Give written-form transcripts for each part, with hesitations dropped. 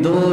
2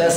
10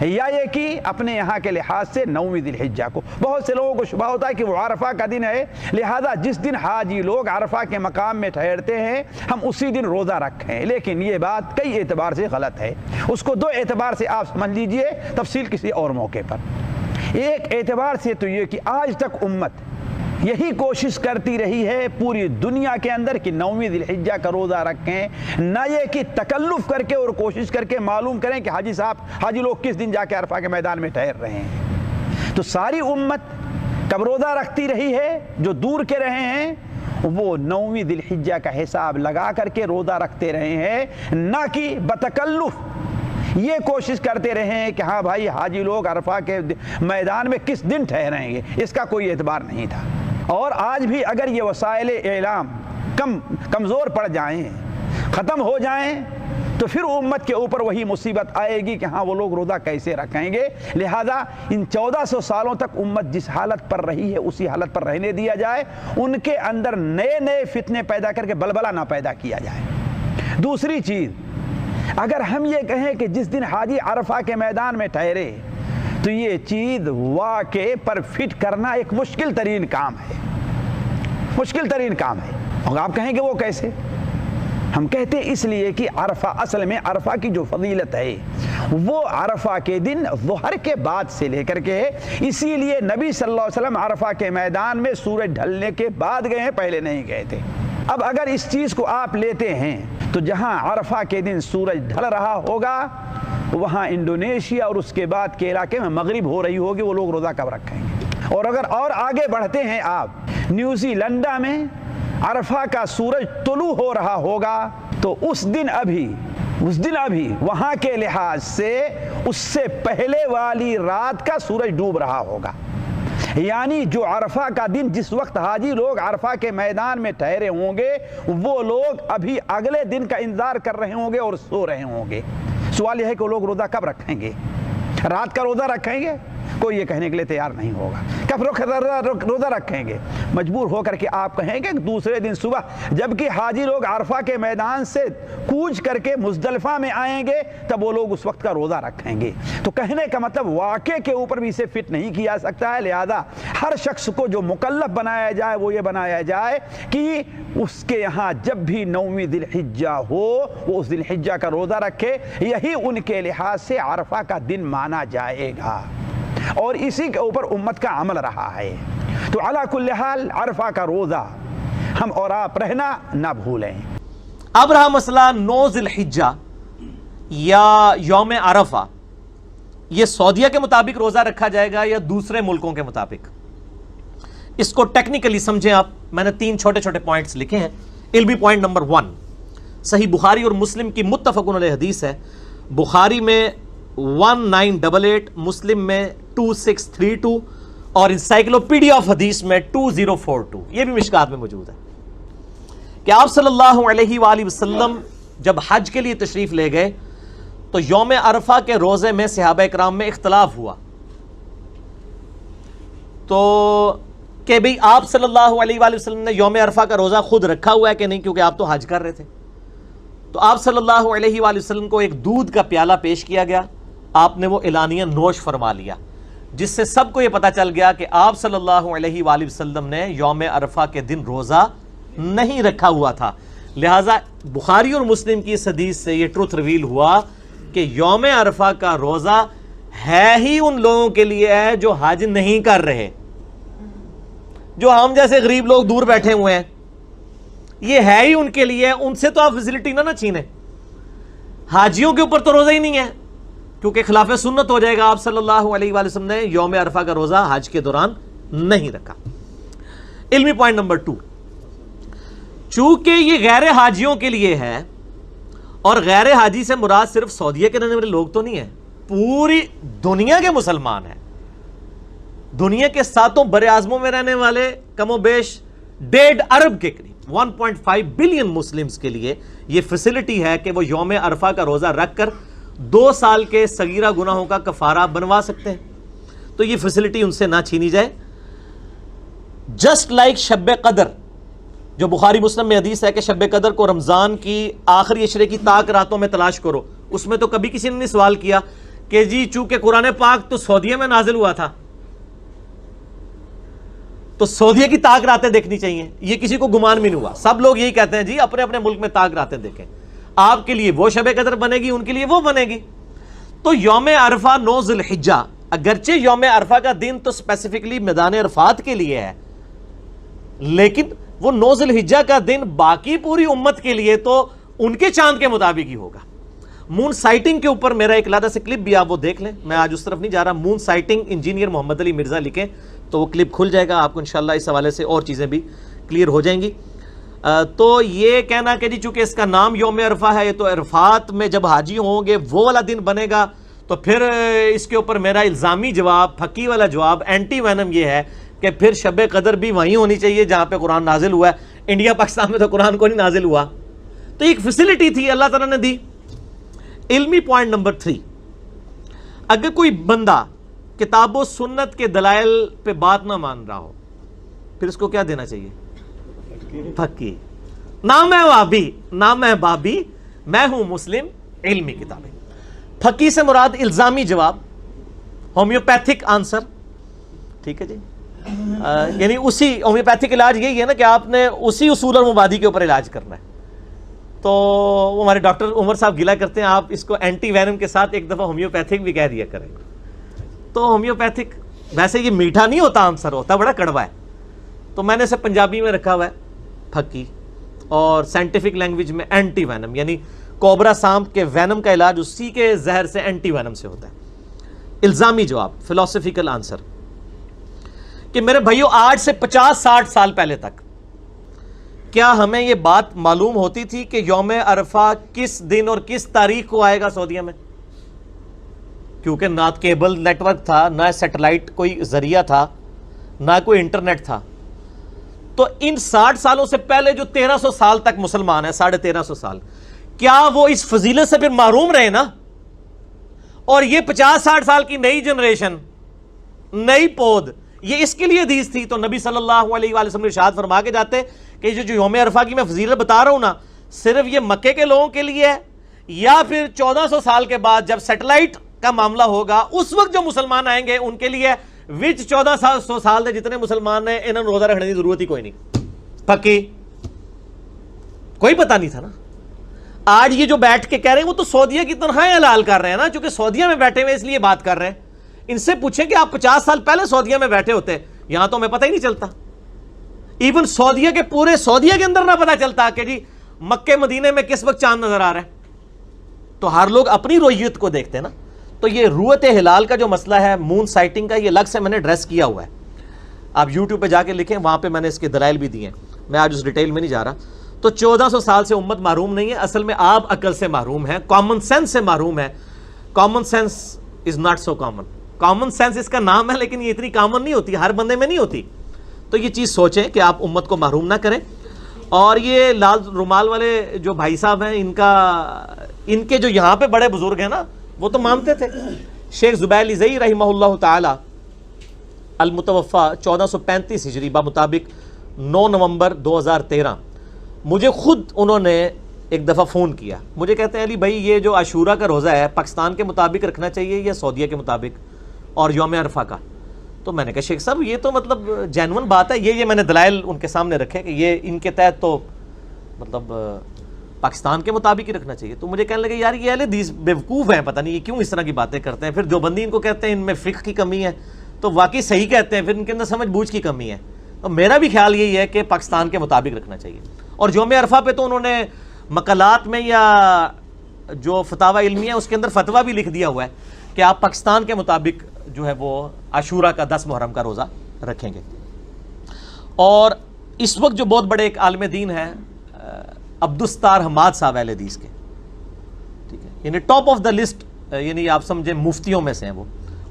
یا یہ کہ اپنے یہاں کے لحاظ سے 9ویں ذی الحجہ کو. بہت سے لوگوں کو شبہ ہوتا ہے کہ وہ عرفہ کا دن ہے، لہذا جس دن حاجی لوگ عرفہ کے مقام میں ٹھہرتے ہیں ہم اسی دن روزہ رکھیں، لیکن یہ بات کئی اعتبار سے غلط ہے. اس کو دو اعتبار سے آپ سمجھ لیجئے، تفصیل کسی اور موقع پر. ایک اعتبار سے تو یہ کہ آج تک امت یہی کوشش کرتی رہی ہے پوری دنیا کے اندر کہ 9ویں ذی الحجہ کا روزہ رکھیں، نہ یہ کہ تکلف کر کے اور کوشش کر کے معلوم کریں کہ حاجی لوگ کس دن جا کے عرفہ کے میدان میں ٹھہر رہے ہیں. تو ساری امت کب روزہ رکھتی رہی ہے؟ جو دور کے رہے ہیں وہ 9ویں ذی الحجہ کا حساب لگا کر کے روزہ رکھتے رہے ہیں، نہ کہ بتکلف یہ کوشش کرتے رہے ہیں کہ ہاں بھائی حاجی لوگ عرفہ کے میدان میں کس دن ٹھہریں گے. اس کا کوئی اعتبار نہیں تھا. اور آج بھی اگر یہ وسائل اعلام کمزور پڑ جائیں، ختم ہو جائیں، تو پھر امت کے اوپر وہی مصیبت آئے گی کہ ہاں وہ لوگ روزہ کیسے رکھیں گے. لہذا ان 1400 سالوں تک امت جس حالت پر رہی ہے اسی حالت پر رہنے دیا جائے، ان کے اندر نئے نئے فتنے پیدا کر کے بلبلہ نہ پیدا کیا جائے. دوسری چیز، اگر ہم یہ کہیں کہ جس دن حاجی عرفہ کے میدان میں ٹھہرے تو یہ چیز واقع پر فٹ کرنا ایک مشکل ترین کام ہے، مشکل ترین کام ہے. اور آپ کہیں گے وہ کیسے؟ ہم کہتے ہیں اس لیے کہ عرفہ، اصل میں عرفہ کی جو فضیلت ہے وہ عرفہ کے دن ظہر کے بعد سے لے کر کے، اسی لیے نبی صلی اللہ علیہ وسلم عرفہ کے میدان میں سورج ڈھلنے کے بعد گئے ہیں، پہلے نہیں گئے تھے. اب اگر اس چیز کو آپ لیتے ہیں تو جہاں عرفہ کے دن سورج ڈھل رہا ہوگا وہاں انڈونیشیا اور اس کے بعد کے علاقے میں مغرب ہو رہی ہوگی، وہ لوگ روزہ کب رکھیں گے؟ اور اگر اور آگے بڑھتے ہیں آپ، نیوزی لینڈا میں عرفہ کا سورج طلوع ہو رہا ہوگا تو اس دن ابھی وہاں کے لحاظ سے اس سے پہلے والی رات کا سورج ڈوب رہا ہوگا. یعنی جو عرفہ کا دن جس وقت حاجی لوگ عرفہ کے میدان میں ٹھہرے ہوں گے وہ لوگ ابھی اگلے دن کا انتظار کر رہے ہوں گے اور سو رہے ہوں گے. سوال یہ ہے کہ وہ لوگ روزہ کب رکھیں گے؟ رات کا روزہ رکھیں گے؟ کوئی یہ کہنے کے لیے تیار نہیں ہوگا. کب روزہ رکھیں گے؟ مجبور ہو کر کے آپ کہیں گے دوسرے دن صبح، جبکہ حاجی لوگ عرفہ کے میدان سے کوچ کر کے مزدلفہ میں آئیں گے تب وہ لوگ اس وقت کا روزہ رکھیں گے. تو کہنے کا مطلب واقع کے اوپر بھی اسے فٹ نہیں کیا سکتا ہے. لہذا ہر شخص کو جو مکلف بنایا جائے وہ یہ بنایا جائے کہ اس کے یہاں جب بھی 9ویں ذی الحجہ ہو وہ اس ذی الحجہ کا روزہ رکھے. یہی ان کے لحاظ سے عرفہ کا دن مانا جائے گا اور اسی کے اوپر امت کا عمل رہا ہے. تو علی کل حال عرفہ کا روزہ ہم اور آپ رہنا نہ بھولیں. اب رہا مسئلہ 9 ذی الحجہ یا یوم عرفہ، یہ سعودیہ کے مطابق روزہ رکھا جائے گا یا دوسرے ملکوں کے مطابق؟ اس کو ٹیکنیکلی سمجھیں آپ. میں نے 3 چھوٹے چھوٹے پوائنٹس لکھے ہیں. علمی پوائنٹ نمبر 1، صحیح بخاری اور مسلم کی متفق علیہ حدیث ہے. بخاری میں 1988، مسلم میں 2632 اور انسائکلوپیڈیا آف حدیث میں 2042. یہ بھی مشکات میں موجود ہے کہ آپ صلی اللہ علیہ وآلہ وسلم جب حج کے لیے تشریف لے گئے تو یوم عرفہ کے روزے میں صحابہ اکرام میں اختلاف ہوا تو کہ بھئی آپ صلی اللہ علیہ وآلہ وسلم نے یوم عرفہ کا روزہ خود رکھا ہوا ہے کہ نہیں، کیونکہ آپ تو حج کر رہے تھے. تو آپ صلی اللہ علیہ وآلہ وسلم کو ایک دودھ کا پیالہ پیش کیا گیا، آپ نے وہ اعلانیہ نوش فرما لیا، جس سے سب کو یہ پتا چل گیا کہ آپ صلی اللہ علیہ وآلہ وسلم نے یوم عرفہ کے دن روزہ نہیں رکھا ہوا تھا. لہٰذا بخاری اور مسلم کی اس حدیث سے یہ ٹروتھ ریویل ہوا کہ یوم عرفہ کا روزہ ہے ہی ان لوگوں کے لیے ہے جو حج نہیں کر رہے. جو ہم جیسے غریب لوگ دور بیٹھے ہوئے ہیں یہ ہے ہی ان کے لیے، ان سے تو آپ فیسلٹی نہ چھینیں. حاجیوں کے اوپر تو روزہ ہی نہیں ہے کیونکہ خلاف سنت ہو جائے گا. آپ صلی اللہ علیہ وآلہ وسلم نے یوم عرفہ کا روزہ حج کے دوران نہیں رکھا. علمی پوائنٹ نمبر 2، چونکہ یہ غیر حاجیوں کے لیے ہے اور غیر حاجی سے مراد صرف سعودیہ کے رہنے والے لوگ تو نہیں ہیں، پوری دنیا کے مسلمان ہیں. دنیا کے 7 بر اعظموں میں رہنے والے کم و بیش 1.5 ارب کے قریب 1.5 بلین مسلمز کے لیے یہ فیسلٹی ہے کہ وہ یوم عرفہ کا روزہ رکھ کر 2 سال کے صغیرہ گناہوں کا کفارہ بنوا سکتے ہیں. تو یہ فیسلٹی ان سے نہ چھینی جائے. جسٹ لائک شب قدر، جو بخاری مسلم میں حدیث ہے کہ شب قدر کو رمضان کی آخری عشرے کی تاک راتوں میں تلاش کرو، اس میں تو کبھی کسی نے نہیں سوال کیا کہ جی چونکہ قرآن پاک تو سعودیہ میں نازل ہوا تھا تو سعودیہ کی طاق راتیں دیکھنی چاہیے. یہ کسی کو گمان بھی نہیں ہوا, سب لوگ یہی کہتے ہیں جی اپنے اپنے ملک میں طاق راتیں دیکھیں, آپ کے لیے وہ شب قدر بنے گی, ان کے لیے وہ بنے گی. تو یوم عرفہ 9 ذی الحجہ, اگرچہ یوم عرفہ کا دن تو اسپیسیفکلی میدان عرفات کے لیے ہے, لیکن وہ 9 ذی الحجہ کا دن باقی پوری امت کے لیے تو ان کے چاند کے مطابق ہی ہوگا. مون سائٹنگ کے اوپر میرا ایک علیحدہ سے کلپ بھی آپ وہ دیکھ لیں, میں آج اس طرف نہیں جا رہا. مون سائٹنگ انجینئر محمد علی مرزا لکھیں تو وہ کلپ کھل جائے گا آپ کو انشاءاللہ, اس حوالے سے اور چیزیں بھی کلیئر ہو جائیں گی. تو یہ کہنا کہ جی چونکہ اس کا نام یوم عرفہ ہے, تو عرفات میں جب حاجی ہوں گے وہ والا دن بنے گا, تو پھر اس کے اوپر میرا الزامی جواب, پھکی والا جواب, اینٹی وینم یہ ہے کہ پھر شب قدر بھی وہیں ہونی چاہیے جہاں پہ قرآن نازل ہوا ہے. انڈیا پاکستان میں تو قرآن کو نہیں نازل ہوا, تو ایک فیسلٹی تھی اللہ تعالیٰ نے دی. علمی پوائنٹ نمبر 3, اگر کوئی بندہ کتاب و سنت کے دلائل پہ بات نہ مان رہا ہو پھر اس کو کیا دینا چاہیے؟ پھکی. نام ہے وابی, نام ہے بابی, میں ہوں مسلم, علمی کتابیں. پھکی سے مراد الزامی جواب, ہومیوپیتھک آنسر, ٹھیک ہے جی. یعنی اسی ہومیوپیتھک علاج یہی ہے نا کہ آپ نے اسی اصول اور مبادی کے اوپر علاج کرنا ہے. تو وہ ہمارے ڈاکٹر عمر صاحب گلا کرتے ہیں آپ اس کو اینٹی وینم کے ساتھ ایک دفعہ ہومیوپیتھک بھی کہہ دیا کریں. تو ہومیوپیتھک ویسے یہ میٹھا نہیں ہوتا, آنسر ہوتا بڑا کڑوا ہے, تو میں نے اسے پنجابی میں رکھا ہوا ہے پھکی, اور سائنٹیفک لینگویج میں اینٹی وینم, یعنی کوبرا سانپ کے وینم کا علاج اسی کے زہر سے اینٹی وینم سے ہوتا ہے. الزامی جواب, فلسفیکل آنسر, کہ میرے بھائیو آج سے 50-60 سال پہلے تک کیا ہمیں یہ بات معلوم ہوتی تھی کہ یوم عرفہ کس دن اور کس تاریخ کو آئے گا سعودیہ میں؟ کیونکہ نہ کیبل نیٹ ورک تھا, نہ سیٹلائٹ کوئی ذریعہ تھا, نہ کوئی انٹرنیٹ تھا. تو ان 60 سالوں سے پہلے جو 1300 سال تک مسلمان ہیں, 1350 سال, کیا وہ اس فضیلت سے پھر محروم رہے نا؟ اور یہ 50-60 سال کی نئی جنریشن, نئی پود, یہ اس کے لیے حدیث تھی. تو نبی صلی اللہ علیہ وآلہ وسلم ارشاد فرما کے جاتے کہ جو یوم عرفہ کی میں فضیلت بتا رہا ہوں نا, صرف یہ مکے کے لوگوں کے لیے ہے, یا پھر 1400 سال کے بعد جب سیٹلائٹ کا معاملہ ہوگا اس وقت جو مسلمان آئیں گے ان کے لیے, وچ 1400 سال دے جتنے مسلمان ہیں انہوں نے روزہ رکھنے کی ضرورت ہی کوئی نہیں. پکی کوئی پتہ نہیں تھا نا. آج یہ جو بیٹھ کے کہہ رہے ہیں وہ تو سعودیہ کی تنخواہیں حلال کر رہے ہیں نا, چونکہ سعودیہ میں بیٹھے ہوئے اس لیے بات کر رہے ہیں. ان سے پوچھیں کہ آپ 50 سال پہلے سعودیہ میں بیٹھے ہوتے, یہاں تو ہمیں پتہ ہی نہیں چلتا. ایون سعودیہ کے پورے سعودیہ کے اندر نہ پتہ چلتا کہ جی مکے مدینے میں کس وقت چاند نظر آ رہا ہے. تو ہر لوگ اپنی رویت کو دیکھتے ہیں نا. تو یہ رویت ہلال کا جو مسئلہ ہے, مون سائٹنگ کا, یہ الگ سے میں نے ایڈریس کیا ہوا ہے. آپ یوٹیوب پہ جا کے لکھیں, وہاں پہ میں نے اس کے دلائل بھی دیے ہیں, میں آج اس ڈیٹیل میں نہیں جا رہا. تو 1400 سال سے امت محروم نہیں ہے, اصل میں آپ عقل سے محروم ہیں, کامن سینس سے محروم ہے. Common sense is not so common. Common sense اس کا نام ہے لیکن یہ اتنی کامن نہیں ہوتی, ہر بندے میں نہیں ہوتی. تو یہ چیز سوچیں کہ آپ امت کو محروم نہ کریں. اور یہ لال رومال والے جو بھائی صاحب ہیں, ان کے جو یہاں پہ بڑے بزرگ ہیں نا, وہ تو مانتے تھے. شیخ زبیر لزئی رحمہ اللہ تعالی المتوفا 1435 ہجری بمطابق 9 نومبر 2013, مجھے خود انہوں نے ایک دفعہ فون کیا. مجھے کہتے ہیں علی بھائی یہ جو عاشورہ کا روزہ ہے پاکستان کے مطابق رکھنا چاہیے یا سعودیہ کے مطابق, اور یوم عرفہ کا؟ تو میں نے کہا شیخ صاحب یہ تو مطلب جینون بات ہے, یہ میں نے دلائل ان کے سامنے رکھے کہ یہ ان کے تحت تو مطلب پاکستان کے مطابق ہی رکھنا چاہیے. تو مجھے کہنے لگے یار یہ اہل حدیث بیوقوف ہیں, پتہ نہیں یہ کیوں اس طرح کی باتیں کرتے ہیں. پھر دیوبندی ان کو کہتے ہیں ان میں فقہ کی کمی ہے, تو واقعی صحیح کہتے ہیں, پھر ان کے اندر سمجھ بوجھ کی کمی ہے. تو میرا بھی خیال یہی ہے کہ پاکستان کے مطابق رکھنا چاہیے. اور یوم عرفہ پہ تو انہوں نے مقالات میں یا جو فتاوی علمی ہے اس کے اندر فتویٰ بھی لکھ دیا ہوا ہے کہ آپ پاکستان کے مطابق جو ہے وہ عاشورہ کا 10 محرم کا روزہ رکھیں گے. اور اس وقت جو بہت بڑے ایک عالم دین ہیں عبدالستار حماد صاحب اہل حدیث کے, ٹھیک ہے, یعنی ٹاپ آف دا لسٹ, یعنی آپ سمجھیں مفتیوں میں سے ہیں وہ,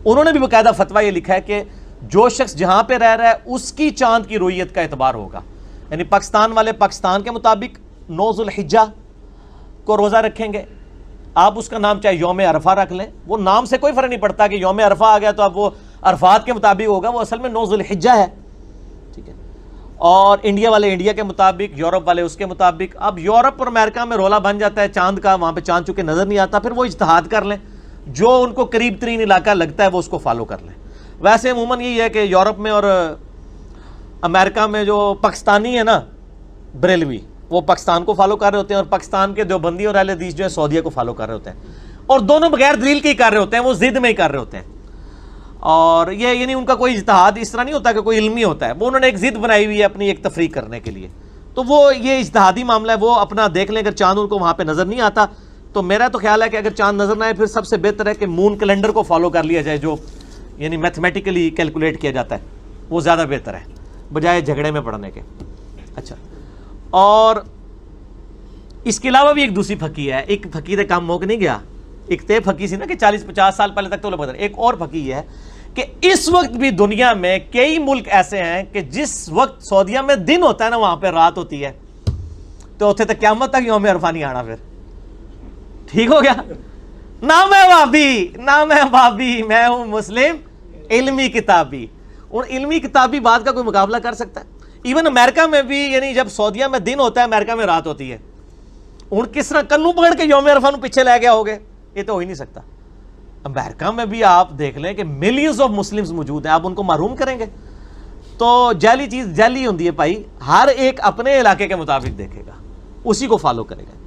انہوں نے بھی باقاعدہ فتویٰ یہ لکھا ہے کہ جو شخص جہاں پہ رہ رہا ہے اس کی چاند کی رویت کا اعتبار ہوگا. یعنی پاکستان والے پاکستان کے مطابق 9 ذی الحجہ کو روزہ رکھیں گے, آپ اس کا نام چاہے یوم عرفہ رکھ لیں, وہ نام سے کوئی فرق نہیں پڑتا کہ یوم عرفہ آ گیا تو اب وہ عرفات کے مطابق ہوگا, وہ اصل میں 9 ذی الحجہ ہے, ٹھیک ہے. اور انڈیا والے انڈیا کے مطابق, یورپ والے اس کے مطابق. اب یورپ اور امریکہ میں رولا بن جاتا ہے چاند کا, وہاں پہ چاند چونکہ نظر نہیں آتا, پھر وہ اجتہاد کر لیں. جو ان کو قریب ترین علاقہ لگتا ہے وہ اس کو فالو کر لیں. ویسے عموماً یہی ہے کہ یورپ میں اور امریکہ میں جو پاکستانی ہے نا بریلوی، وہ پاکستان کو فالو کر رہے ہوتے ہیں، اور پاکستان کے دیوبندی اور اہل حدیث جو ہے سعودیہ کو فالو کر رہے ہوتے ہیں، اور دونوں بغیر دلیل کے ہی کر رہے ہوتے ہیں، وہ ضد میں ہی کر رہے ہوتے ہیں. اور یہ یعنی ان کا کوئی اجتہاد اس طرح نہیں ہوتا کہ کوئی علمی ہوتا ہے، وہ انہوں نے ایک ضد بنائی ہوئی ہے اپنی ایک تفریق کرنے کے لیے. تو وہ یہ اجتہادی معاملہ ہے، وہ اپنا دیکھ لیں. اگر چاند ان کو وہاں پہ نظر نہیں آتا تو میرا تو خیال ہے کہ اگر چاند نظر نہ آئے پھر سب سے بہتر ہے کہ مون کیلنڈر کو فالو کر لیا جائے، جو یعنی میتھمیٹیکلی کیلکولیٹ کیا جاتا ہے، وہ زیادہ بہتر ہے بجائے جھگڑے میں پڑنے کے. اچھا، اور اس کے علاوہ بھی ایک دوسری پھکی ہے. ایک پھکی تو کام موک نہیں گیا، ایک تے پھکی سی نا کہ 40-50 سال پہلے تک تو لوگ. ایک اور پھکی ہے کہ اس وقت بھی دنیا میں کئی ملک ایسے ہیں کہ جس وقت سعودیہ میں دن ہوتا ہے نا وہاں پہ رات ہوتی ہے، تو اتنے تک قیامت تک یوم عرفہ نہیں آنا. پھر ٹھیک ہو گیا. نہ میں وہابی، نہ میں وہابی، میں ہوں مسلم علمی کتابی. اور علمی کتابی بات کا کوئی مقابلہ کر سکتا ہے؟ ایون امریکہ میں بھی یعنی جب سعودیہ میں دن ہوتا ہے امریکہ میں رات ہوتی ہے. ان کس طرح کنوں پکڑ کے یوم عرفہ نو پیچھے لے گیا ہوگے؟ یہ تو ہو ہی نہیں سکتا. امریکہ میں بھی آپ دیکھ لیں کہ ملینز آف مسلمز موجود ہیں، آپ ان کو محروم کریں گے؟ تو جعلی چیز جعلی ہوتی ہے بھائی. ہر ایک اپنے علاقے کے مطابق دیکھے گا، اسی کو فالو کرے گا.